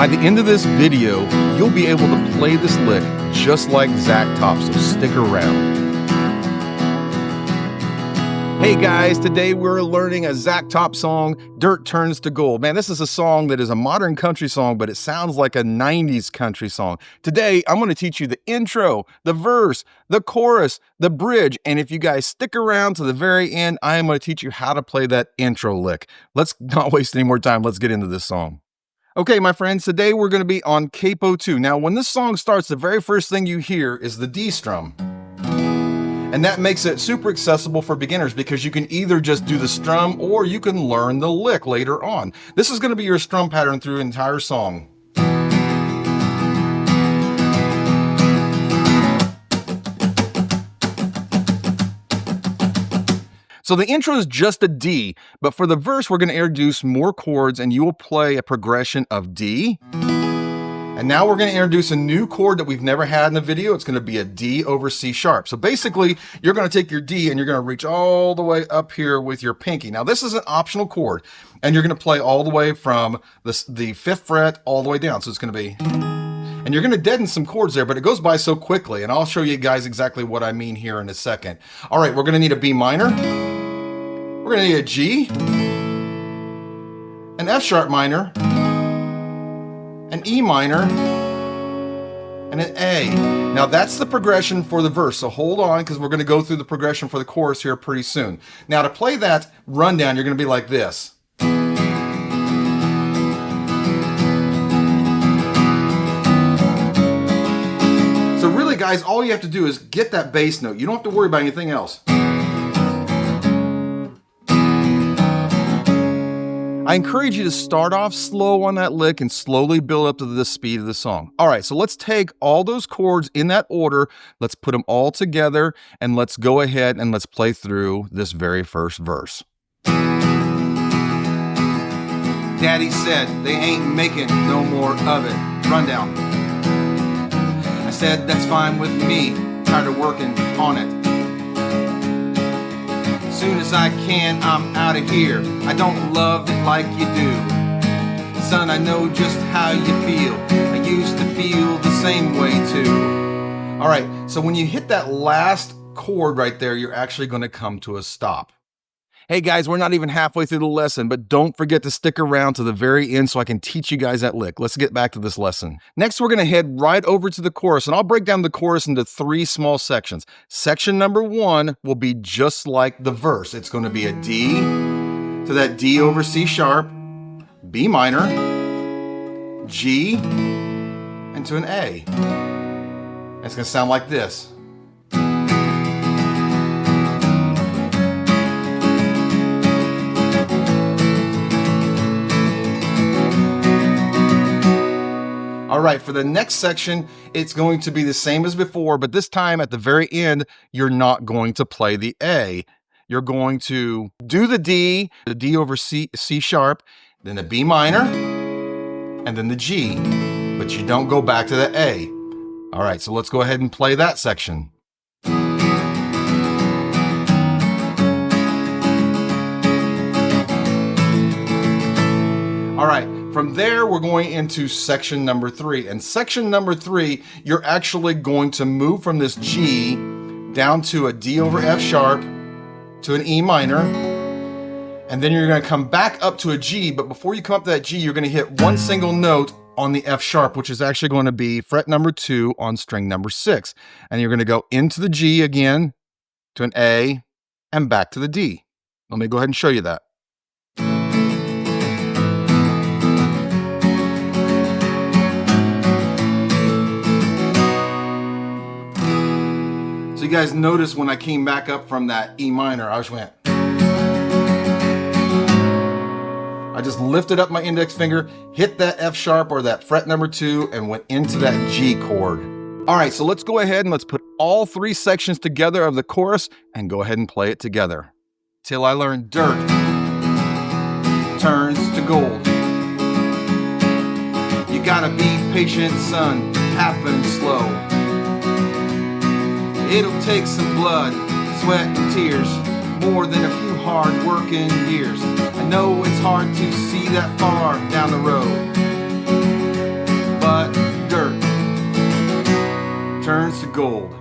By the end of this video, you'll be able to play this lick just like Zach Top, so stick around. Hey guys, today we're learning a Zach Top song, Dirt Turns to Gold. Man, this is a song that is a modern country song, but it sounds like a 90s country song. Today, I'm going to teach you the intro, the verse, the chorus, the bridge, and if you guys stick around to the very end, I am going to teach you how to play that intro lick. Let's not waste any more time. Let's get into this song. Okay, my friends, today we're going to be on Capo 2. Now, when this song starts, the very first thing you hear is the D strum. And that makes it super accessible for beginners because you can either just do the strum or you can learn the lick later on. This is going to be your strum pattern through the entire song. So the intro is just a D, but for the verse, we're going to introduce more chords and you will play a progression of D. And now we're going to introduce a new chord that we've never had in the video. It's going to be a D over C sharp. So basically, you're going to take your D and you're going to reach all the way up here with your pinky. Now this is an optional chord, and you're going to play all the way from the 5th fret all the way down. So it's going to be, and you're going to deaden some chords there, but it goes by so quickly. And I'll show you guys exactly what I mean here in a second. All right, we're going to need a B minor. We're going to need a G, an F sharp minor, an E minor, and an A. Now that's the progression for the verse, so hold on because we're going to go through the progression for the chorus here pretty soon. Now to play that rundown, you're going to be like this. So really guys, all you have to do is get that bass note. You don't have to worry about anything else. I encourage you to start off slow on that lick and slowly build up to the speed of the song. All right, so let's take all those chords in that order, let's put them all together, and let's go ahead and let's play through this very first verse. Daddy said they ain't making no more of it. Rundown. I said that's fine with me, tired of working on it. Soon as I can, I'm out of here. I don't love it like you do. Son, I know just how you feel. I used to feel the same way too. All right, so when you hit that last chord right there, you're actually going to come to a stop. Hey guys, we're not even halfway through the lesson, but don't forget to stick around to the very end so I can teach you guys that lick. Let's get back to this lesson. Next, we're going to head right over to the chorus, and I'll break down the chorus into 3 small sections. Section number 1 will be just like the verse. It's going to be a D to that D over C sharp, B minor, G, and to an A. And it's going to sound like this. All right, for the next section, it's going to be the same as before, but this time at the very end, you're not going to play the A. You're going to do the D over C sharp, then the B minor, and then the G, but you don't go back to the A. All right, so let's go ahead and play that section. All right. From there, we're going into section number 3. And section number 3, you're actually going to move from this G down to a D over F sharp to an E minor. And then you're going to come back up to a G. But before you come up to that G, you're going to hit one single note on the F sharp, which is actually going to be fret number 2 on string number 6. And you're going to go into the G again to an A and back to the D. Let me go ahead and show you that. So you guys notice when I came back up from that E minor, I just went. I just lifted up my index finger, hit that F sharp or that fret number 2, and went into that G chord. All right, so let's go ahead and let's put all 3 sections together of the chorus and go ahead and play it together. Till I learn dirt turns to gold. You gotta be patient, son, happen slow. It'll take some blood, sweat, and tears, more than a few hard-working years. I know it's hard to see that far down the road. gold.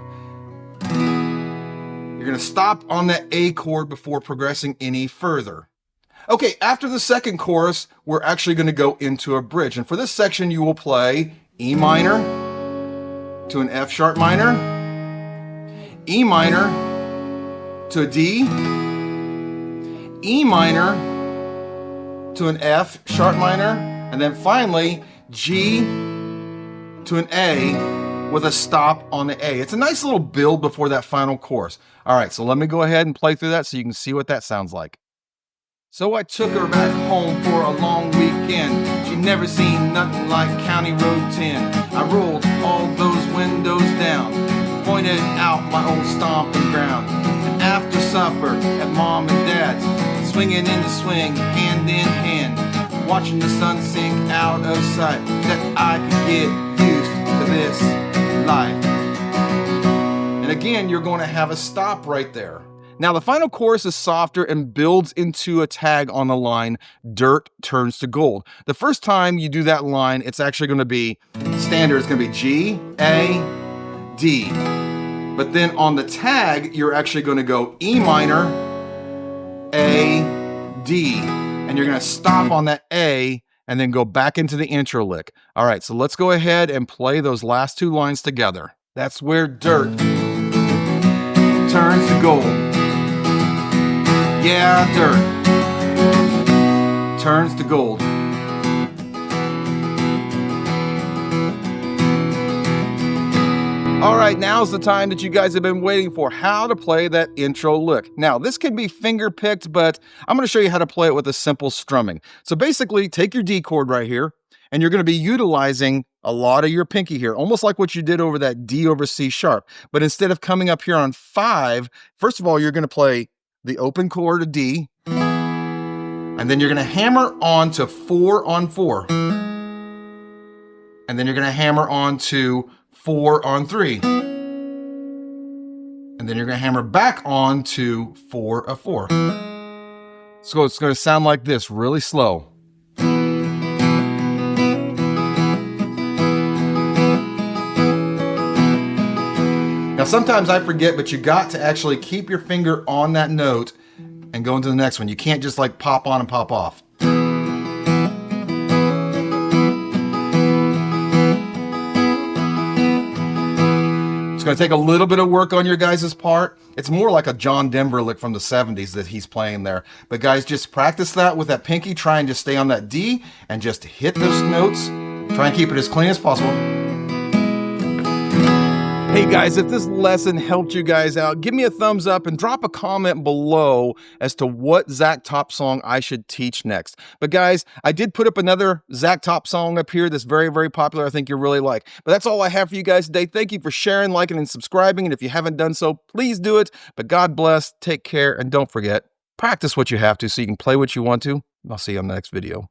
You're going to stop on that A chord before progressing any further. Okay, after the second chorus, we're actually going to go into a bridge. And for this section, you will play E minor to an F sharp minor, E minor to a D, E minor to an F sharp minor, and then finally G to an A with a stop on the A. It's a nice little build before that final chorus. All right, so let me go ahead and play through that so you can see what that sounds like. So I took her back home for a long weekend. She'd never seen nothing like County Road 10. I rolled all those windows down, pointed out my old stomping ground. And after supper at Mom and Dad's, swinging in the swing, hand in hand, watching the sun sink out of sight, that I could get used to this life. And again, you're going to have a stop right there. Now the final chorus is softer and builds into a tag on the line, dirt turns to gold. The first time you do that line, it's actually going to be standard. It's going to be G, A, D. But then on the tag, you're actually going to go E minor, A, D. And you're going to stop on that A and then go back into the intro lick. All right, so let's go ahead and play those last two lines together. That's where dirt turns to gold. Yeah, dirt turns to gold. All right, now's the time that you guys have been waiting for, how to play that intro lick. Now, this can be finger picked, but I'm going to show you how to play it with a simple strumming. So basically, take your D chord right here, and you're going to be utilizing a lot of your pinky here, almost like what you did over that D over C sharp. But instead of coming up here on 5, first of all, you're going to play the open chord of D, and then you're going to hammer on to 4 on 4. And then you're going to hammer on to 4 on 3. And then you're going to hammer back on to 4 of 4. So it's going to sound like this, really slow. Now sometimes I forget, but you got to actually keep your finger on that note and go into the next one. You can't just like pop on and pop off. It's going to take a little bit of work on your guys' part. It's more like a John Denver lick from the 70s that he's playing there. But guys, just practice that with that pinky. Try and just stay on that D and just hit those notes. Try and keep it as clean as possible. Hey guys, if this lesson helped you guys out, give me a thumbs up and drop a comment below as to what Zach Top song I should teach next. But guys, I did put up another Zach Top song up here that's very, very popular. I think you'll really like. But that's all I have for you guys today. Thank you for sharing, liking, and subscribing. And if you haven't done so, please do it. But God bless, take care, and don't forget, practice what you have to so you can play what you want to. I'll see you on the next video.